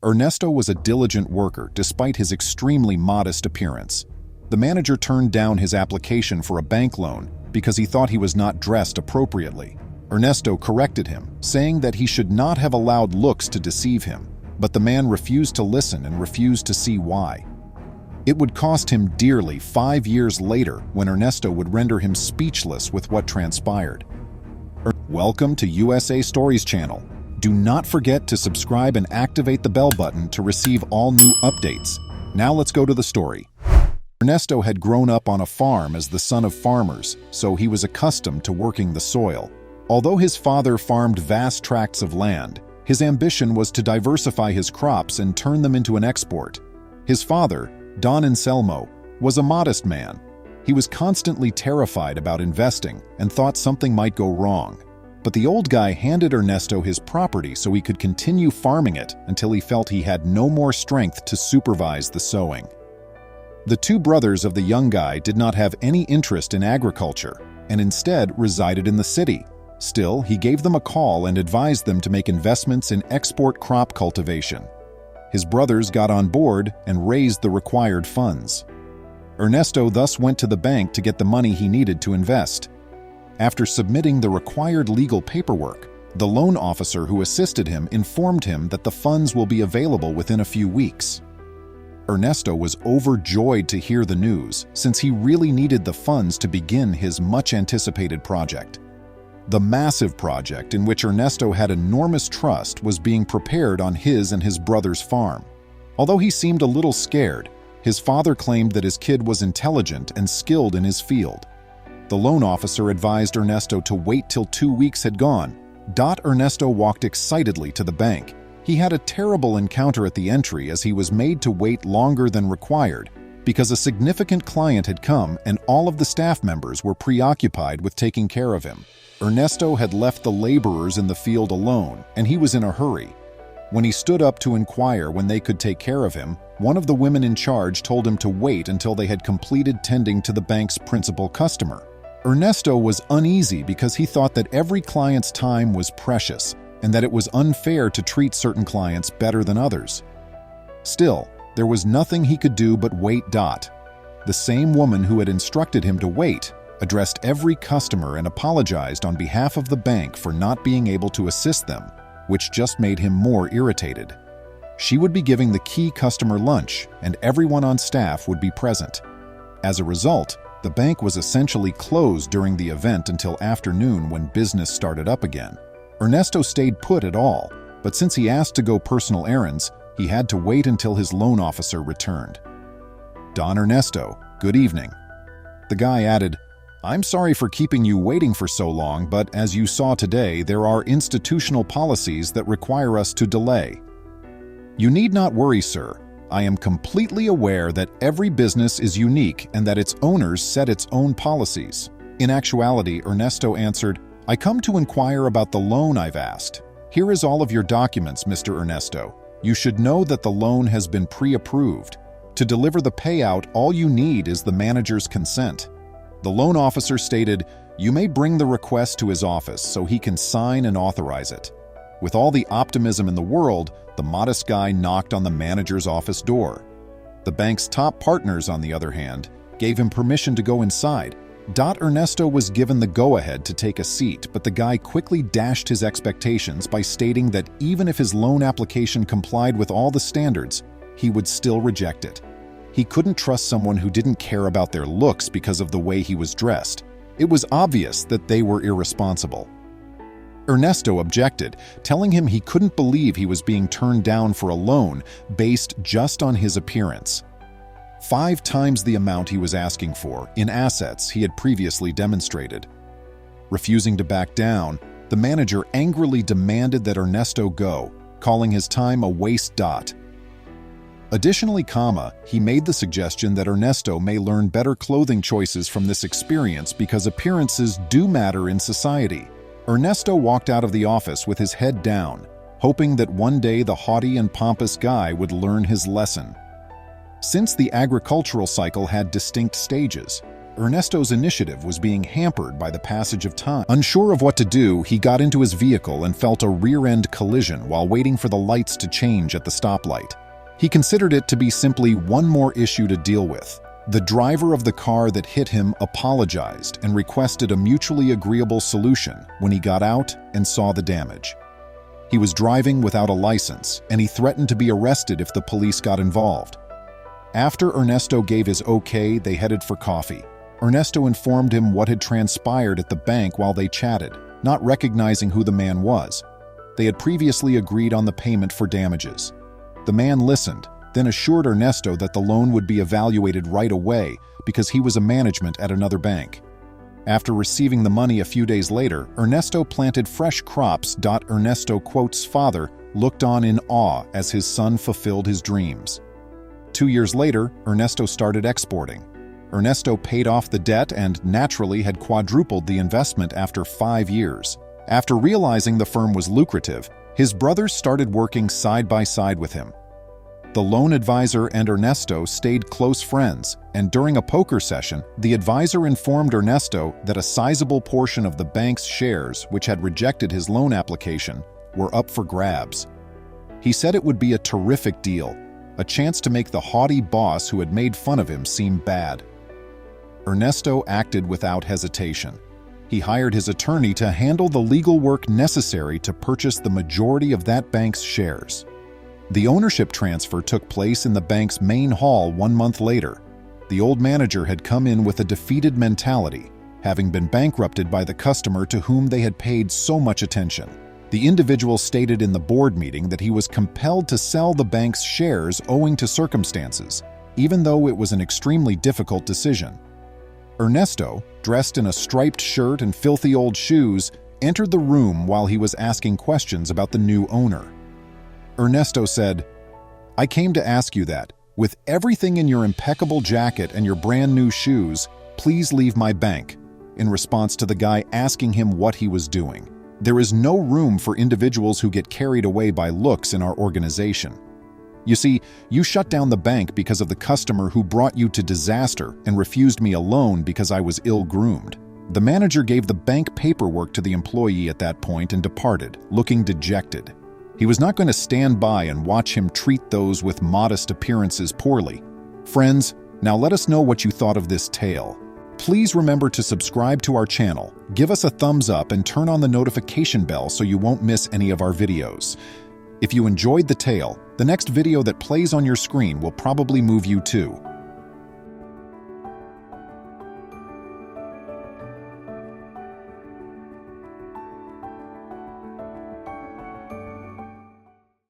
Ernesto was a diligent worker despite his extremely modest appearance. The manager turned down his application for a bank loan because he thought he was not dressed appropriately. Ernesto corrected him, saying that he should not have allowed looks to deceive him, but the man refused to listen and refused to see why. It would cost him dearly 5 years later when Ernesto would render him speechless with what transpired. Welcome to USA Stories channel. Do not forget to subscribe and activate the bell button to receive all new updates. Now let's go to the story. Ernesto had grown up on a farm as the son of farmers, so he was accustomed to working the soil. Although his father farmed vast tracts of land, his ambition was to diversify his crops and turn them into an export. His father, Don Anselmo, was a modest man. He was constantly terrified about investing and thought something might go wrong. But the old guy handed Ernesto his property so he could continue farming it until he felt he had no more strength to supervise the sowing. The two brothers of the young guy did not have any interest in agriculture and instead resided in the city. Still, he gave them a call and advised them to make investments in export crop cultivation. His brothers got on board and raised the required funds. Ernesto thus went to the bank to get the money he needed to invest. After submitting the required legal paperwork, the loan officer who assisted him informed him that the funds will be available within a few weeks. Ernesto was overjoyed to hear the news, since he really needed the funds to begin his much-anticipated project. The massive project in which Ernesto had enormous trust was being prepared on his and his brother's farm. Although he seemed a little scared, his father claimed that his kid was intelligent and skilled in his field. The loan officer advised Ernesto to wait till 2 weeks had gone. Ernesto walked excitedly to the bank. He had a terrible encounter at the entry as he was made to wait longer than required because a significant client had come and all of the staff members were preoccupied with taking care of him. Ernesto had left the laborers in the field alone, and he was in a hurry. When he stood up to inquire when they could take care of him, one of the women in charge told him to wait until they had completed tending to the bank's principal customer. Ernesto was uneasy because he thought that every client's time was precious and that it was unfair to treat certain clients better than others. Still, there was nothing he could do but wait. The same woman who had instructed him to wait addressed every customer and apologized on behalf of the bank for not being able to assist them, which just made him more irritated. She would be giving the key customer lunch, and everyone on staff would be present. As a result, the bank was essentially closed during the event until afternoon when business started up again. Ernesto stayed put at all, but since he asked to go personal errands, he had to wait until his loan officer returned. "Don Ernesto, good evening." The guy added, "I'm sorry for keeping you waiting for so long, but as you saw today, there are institutional policies that require us to delay." "You need not worry, sir. I am completely aware that every business is unique and that its owners set its own policies." In actuality, Ernesto answered, "I come to inquire about the loan I've asked. Here is all of your documents, Mr. Ernesto. You should know that the loan has been pre-approved. To deliver the payout, all you need is the manager's consent." The loan officer stated, "You may bring the request to his office so he can sign and authorize it." With all the optimism in the world, the modest guy knocked on the manager's office door. The bank's top partners, on the other hand, gave him permission to go inside. Ernesto was given the go-ahead to take a seat, but the guy quickly dashed his expectations by stating that even if his loan application complied with all the standards, he would still reject it. He couldn't trust someone who didn't care about their looks because of the way he was dressed. It was obvious that they were irresponsible. Ernesto objected, telling him he couldn't believe he was being turned down for a loan based just on his appearance. 5 times the amount he was asking for in assets he had previously demonstrated. Refusing to back down, the manager angrily demanded that Ernesto go, calling his time a waste. Additionally, he made the suggestion that Ernesto may learn better clothing choices from this experience because appearances do matter in society. Ernesto walked out of the office with his head down, hoping that one day the haughty and pompous guy would learn his lesson. Since the agricultural cycle had distinct stages, Ernesto's initiative was being hampered by the passage of time. Unsure of what to do, he got into his vehicle and felt a rear-end collision while waiting for the lights to change at the stoplight. He considered it to be simply one more issue to deal with. The driver of the car that hit him apologized and requested a mutually agreeable solution when he got out and saw the damage. He was driving without a license, and he threatened to be arrested if the police got involved. After Ernesto gave his okay, they headed for coffee. Ernesto informed him what had transpired at the bank while they chatted, not recognizing who the man was. They had previously agreed on the payment for damages. The man listened, then assured Ernesto that the loan would be evaluated right away because he was a management at another bank. After receiving the money a few days later, Ernesto planted fresh crops. Ernesto's father looked on in awe as his son fulfilled his dreams. 2 years later, Ernesto started exporting. Ernesto paid off the debt and, naturally, had quadrupled the investment after 5 years. After realizing the firm was lucrative, his brothers started working side by side with him. The loan advisor and Ernesto stayed close friends, and during a poker session, the advisor informed Ernesto that a sizable portion of the bank's shares, which had rejected his loan application, were up for grabs. He said it would be a terrific deal, a chance to make the haughty boss who had made fun of him seem bad. Ernesto acted without hesitation. He hired his attorney to handle the legal work necessary to purchase the majority of that bank's shares. The ownership transfer took place in the bank's main hall 1 month later. The old manager had come in with a defeated mentality, having been bankrupted by the customer to whom they had paid so much attention. The individual stated in the board meeting that he was compelled to sell the bank's shares owing to circumstances, even though it was an extremely difficult decision. Ernesto, dressed in a striped shirt and filthy old shoes, entered the room while he was asking questions about the new owner. Ernesto said, "I came to ask you that, with everything in your impeccable jacket and your brand new shoes, please leave my bank," in response to the guy asking him what he was doing. There is no room for individuals who get carried away by looks in our organization. You see, you shut down the bank because of the customer who brought you to disaster and refused me a loan because I was ill-groomed. The manager gave the bank paperwork to the employee at that point and departed, looking dejected. He was not going to stand by and watch him treat those with modest appearances poorly. Friends, now let us know what you thought of this tale. Please remember to subscribe to our channel, give us a thumbs up, and turn on the notification bell so you won't miss any of our videos. If you enjoyed the tale, the next video that plays on your screen will probably move you too.